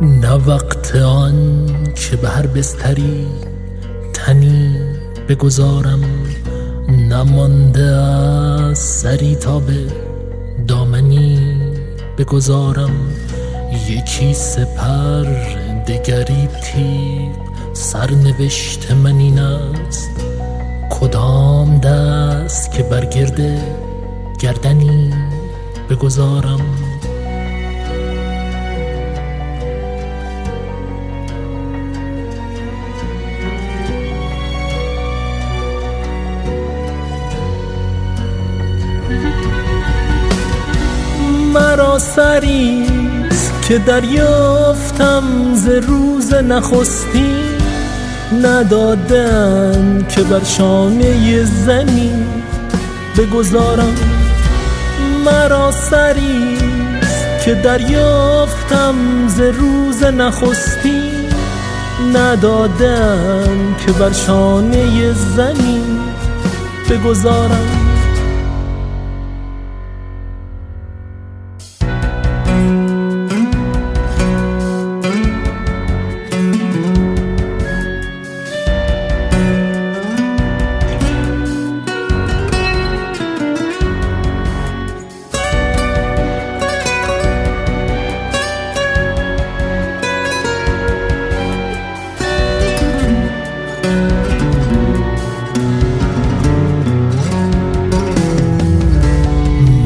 نه وقت آن که به هر بستری تنی بگذارم، نمانده از سری تا به دامنی بگذارم. یکی سپر دگری تیغ، سرنوشت من این است کدام دست که بر گرد گردنی بگذارم. مرا سریست که دریافتم ز روز نخستی، ندادن که بر شانه زنی بگذارم. مرا سریست که دریافتم ز روز نخستی، ندادن که بر شانه زنی بگذارم.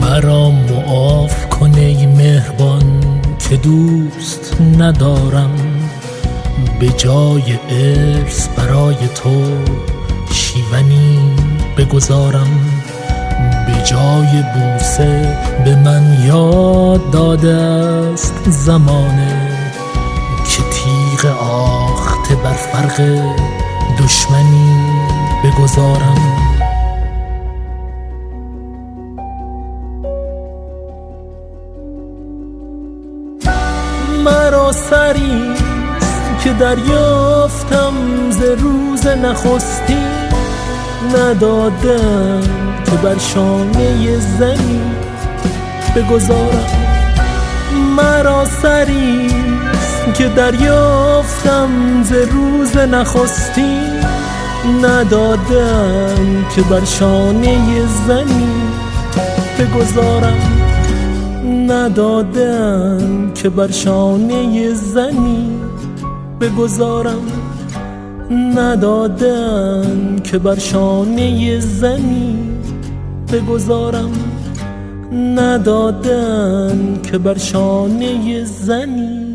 مرا معاف کن ای مهربان که دوست ندارم، به جای ارث برای تو شیونی بگذارم. به جای بوسه به من یاد داده است زمانه که تیغ آخته بر فرق دشمنی بگذارم. مرا سریست که دریافتم ز روز نخستی، ندادم که بر شانه زنی بگذارم. مرا سریست که دریافتم ز روز نخستی، ندادم که بر شانه زنی بگذارم. ندادن که بر شانه زنی بگذارم. ندادن که بر شانه زنی بگذارم. ندادن که بر شانه زنی